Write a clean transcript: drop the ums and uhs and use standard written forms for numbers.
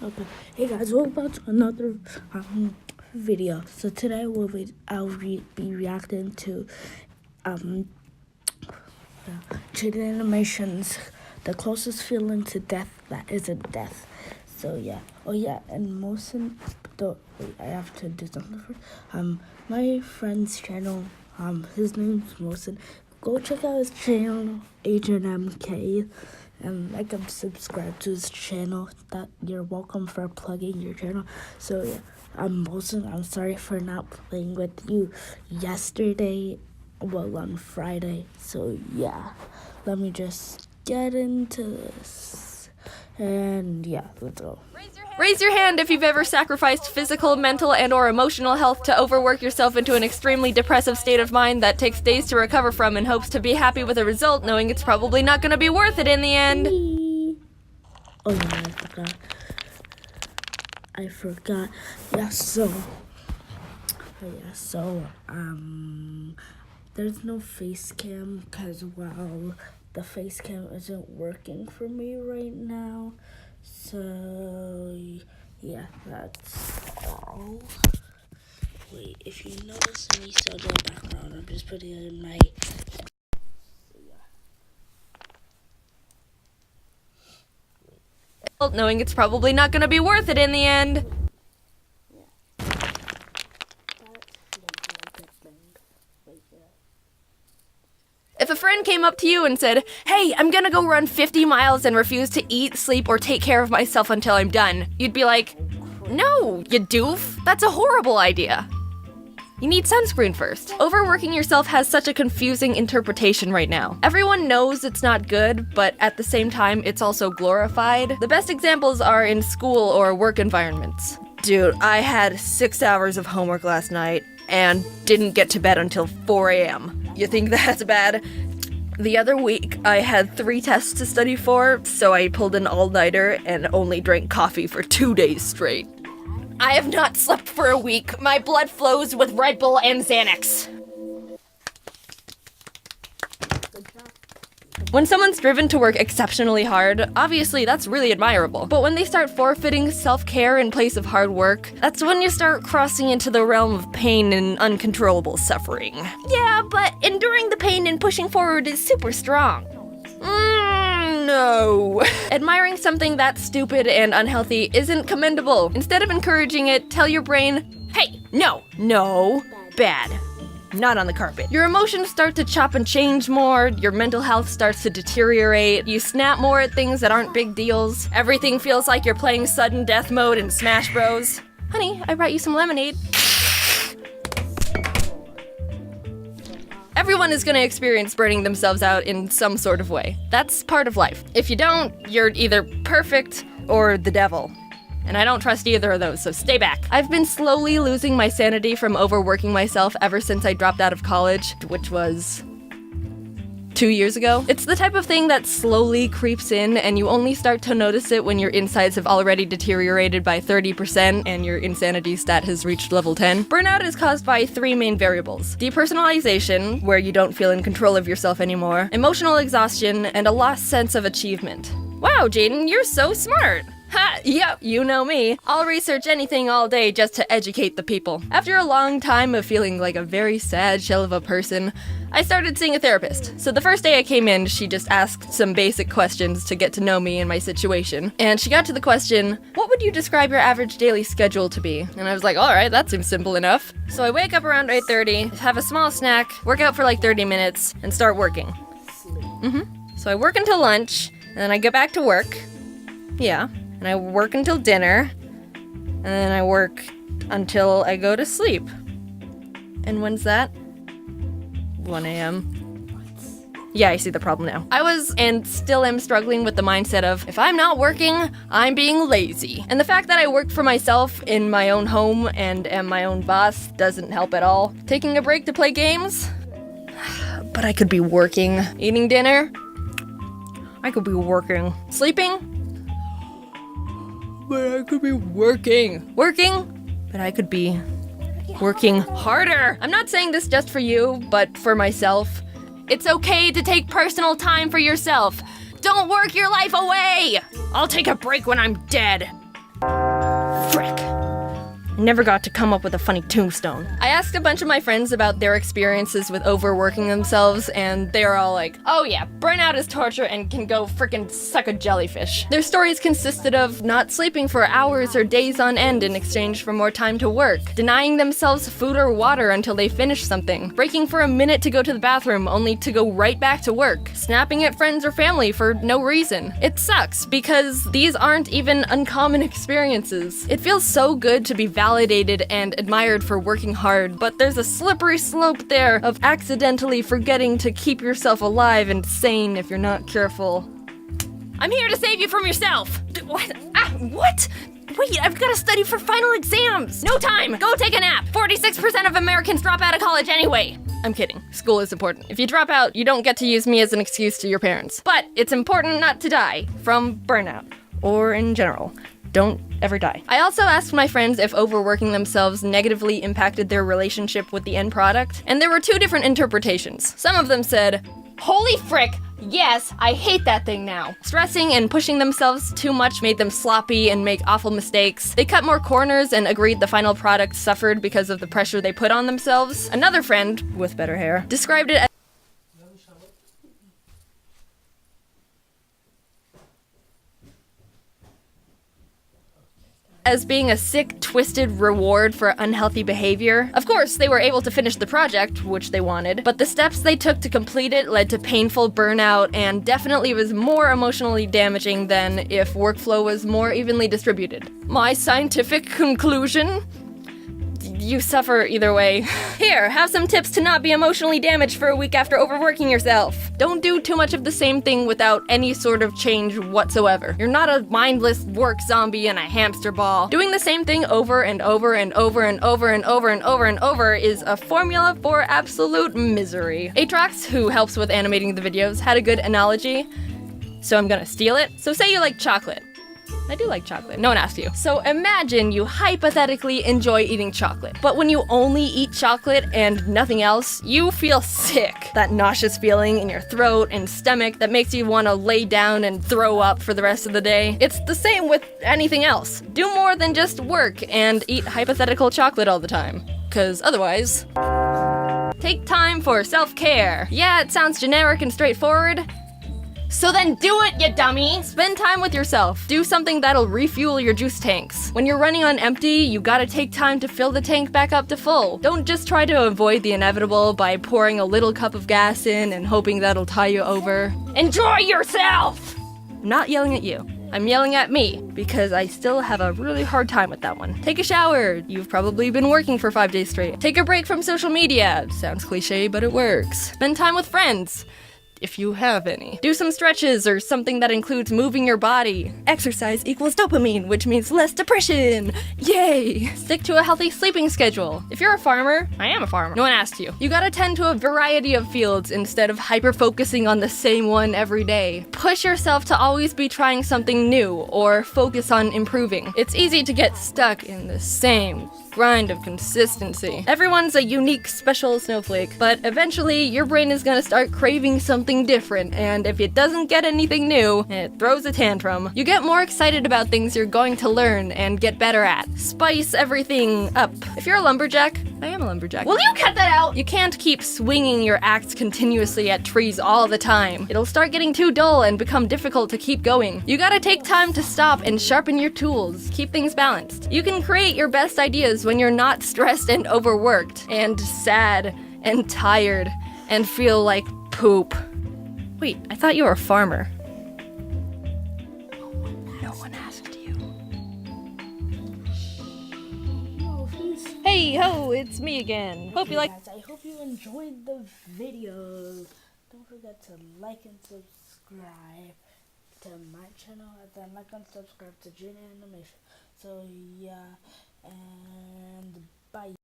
Okay. Hey guys, welcome back to another video. So today I'll be reacting to Jaiden animations, the closest feeling to death that isn't death. So yeah. Oh yeah, and I have to do something first. My friend's channel, his name's Mosin. Go check out his channel, HNMK. And like and subscribe to his channel. That you're welcome for plugging your channel. So yeah, I'm sorry for not playing with you yesterday, on Friday. So yeah, let me just get into this, and yeah, let's go. Raise your hand if you've ever sacrificed physical, mental, and/or emotional health to overwork yourself into an extremely depressive state of mind that takes days to recover from in hopes to be happy with a result, knowing it's probably not going to be worth it in the end. Oh yeah, I forgot. Yeah, there's no face cam because, well, the face cam isn't working for me right now. So, yeah, that's all. Wait, if you notice any subtle background, I'm just putting it in my... Knowing it's probably not going to be worth it in the end. If a friend came up to you and said, "Hey, I'm gonna go run 50 miles and refuse to eat, sleep, or take care of myself until I'm done," you'd be like, "No, you doof. That's a horrible idea. You need sunscreen first." Overworking yourself has such a confusing interpretation right now. Everyone knows it's not good, but at the same time, it's also glorified. The best examples are in school or work environments. Dude, I had 6 hours of homework last night and didn't get to bed until 4 a.m. You think that's bad? The other week, I had 3 tests to study for, so I pulled an all-nighter and only drank coffee for 2 days straight. I have not slept for a week. My blood flows with Red Bull and Xanax. When someone's driven to work exceptionally hard, obviously that's really admirable. But when they start forfeiting self-care in place of hard work, that's when you start crossing into the realm of pain and uncontrollable suffering. Yeah, but enduring the pain and pushing forward is super strong. No. Admiring something that's stupid and unhealthy isn't commendable. Instead of encouraging it, tell your brain, "Hey, no, bad. Not on the carpet." Your emotions start to chop and change more, your mental health starts to deteriorate, you snap more at things that aren't big deals, everything feels like you're playing sudden death mode in Smash Bros. Honey, I brought you some lemonade. Everyone is gonna experience burning themselves out in some sort of way. That's part of life. If you don't, you're either perfect or the devil. And I don't trust either of those, so stay back. I've been slowly losing my sanity from overworking myself ever since I dropped out of college, which was 2 years ago. It's the type of thing that slowly creeps in, and you only start to notice it when your insides have already deteriorated by 30% and your insanity stat has reached level 10. Burnout is caused by 3 main variables: depersonalization, where you don't feel in control of yourself anymore, emotional exhaustion, and a lost sense of achievement. Wow, Jaiden, you're so smart! Ha! Yep, you know me. I'll research anything all day just to educate the people. After a long time of feeling like a very sad shell of a person, I started seeing a therapist. So the first day I came in, she just asked some basic questions to get to know me and my situation. And she got to the question, "What would you describe your average daily schedule to be?" And I was like, alright, that seems simple enough. So I wake up around 8:30, have a small snack, work out for like 30 minutes, and start working. So I work until lunch, and then I go back to work. Yeah. And I work until dinner, and then I work until I go to sleep. And when's that? 1 a.m. Yeah, I see the problem now. I was, and still am, struggling with the mindset of, if I'm not working, I'm being lazy. And the fact that I work for myself in my own home and am my own boss doesn't help at all. Taking a break to play games? But I could be working. Eating dinner? I could be working. Sleeping? But I could be working. But I could be working harder. I'm not saying this just for you, but for myself. It's okay to take personal time for yourself. Don't work your life away. I'll take a break when I'm dead. Frick. I never got to come up with a funny tombstone. I asked a bunch of my friends about their experiences with overworking themselves, and they were all like, oh yeah, burnout is torture and can go frickin' suck a jellyfish. Their stories consisted of not sleeping for hours or days on end in exchange for more time to work, denying themselves food or water until they finished something, breaking for a minute to go to the bathroom only to go right back to work, snapping at friends or family for no reason. It sucks because these aren't even uncommon experiences. It feels so good to be validated and admired for working hard, but there's a slippery slope there of accidentally forgetting to keep yourself alive and sane if you're not careful. I'm here to save you from yourself! What? What? Wait, I've got to study for final exams! No time! Go take a nap! 46% of Americans drop out of college anyway! I'm kidding. School is important. If you drop out, you don't get to use me as an excuse to your parents. But it's important not to die from burnout. Or in general. Don't ever die. I also asked my friends if overworking themselves negatively impacted their relationship with the end product, and there were two different interpretations. Some of them said, holy frick, yes, I hate that thing now. Stressing and pushing themselves too much made them sloppy and make awful mistakes. They cut more corners and agreed the final product suffered because of the pressure they put on themselves. Another friend, with better hair, described it as being a sick, twisted reward for unhealthy behavior. Of course, they were able to finish the project, which they wanted, but the steps they took to complete it led to painful burnout and definitely was more emotionally damaging than if workflow was more evenly distributed. My scientific conclusion? You suffer either way. Here, have some tips to not be emotionally damaged for a week after overworking yourself. Don't do too much of the same thing without any sort of change whatsoever. You're not a mindless work zombie in a hamster ball. Doing the same thing over and over and over and over and over and over and over is a formula for absolute misery. Atrox, who helps with animating the videos, had a good analogy, so I'm gonna steal it. So say you like chocolate. I do like chocolate. No one asked you. So imagine you hypothetically enjoy eating chocolate, but when you only eat chocolate and nothing else, you feel sick. That nauseous feeling in your throat and stomach that makes you want to lay down and throw up for the rest of the day. It's the same with anything else. Do more than just work and eat hypothetical chocolate all the time, 'cause otherwise... Take time for self-care. Yeah, it sounds generic and straightforward. So then do it, you dummy! Spend time with yourself. Do something that'll refuel your juice tanks. When you're running on empty, you gotta take time to fill the tank back up to full. Don't just try to avoid the inevitable by pouring a little cup of gas in and hoping that'll tie you over. Enjoy yourself! I'm not yelling at you. I'm yelling at me, because I still have a really hard time with that one. Take a shower. You've probably been working for 5 days straight. Take a break from social media. Sounds cliche, but it works. Spend time with friends. If you have any. Do some stretches or something that includes moving your body. Exercise equals dopamine, which means less depression. Yay! Stick to a healthy sleeping schedule. If you're a farmer, I am a farmer. No one asked you. You gotta tend to a variety of fields instead of hyper-focusing on the same one every day. Push yourself to always be trying something new or focus on improving. It's easy to get stuck in the same grind of consistency. Everyone's a unique, special snowflake, but eventually your brain is gonna start craving something different, and if it doesn't get anything new, it throws a tantrum. You get more excited about things you're going to learn and get better at. Spice everything up. If you're a lumberjack, I am a lumberjack. Will you cut that out? You can't keep swinging your axe continuously at trees all the time. It'll start getting too dull and become difficult to keep going. You gotta take time to stop and sharpen your tools. Keep things balanced. You can create your best ideas when you're not stressed and overworked, and sad, and tired, and feel like poop. Wait, I thought you were a farmer. No one asked you. Hey ho, it's me again. Hope you like. I hope you enjoyed the video. Don't forget to like and subscribe to my channel, and then like and subscribe to Jaiden Animation. So yeah, and bye.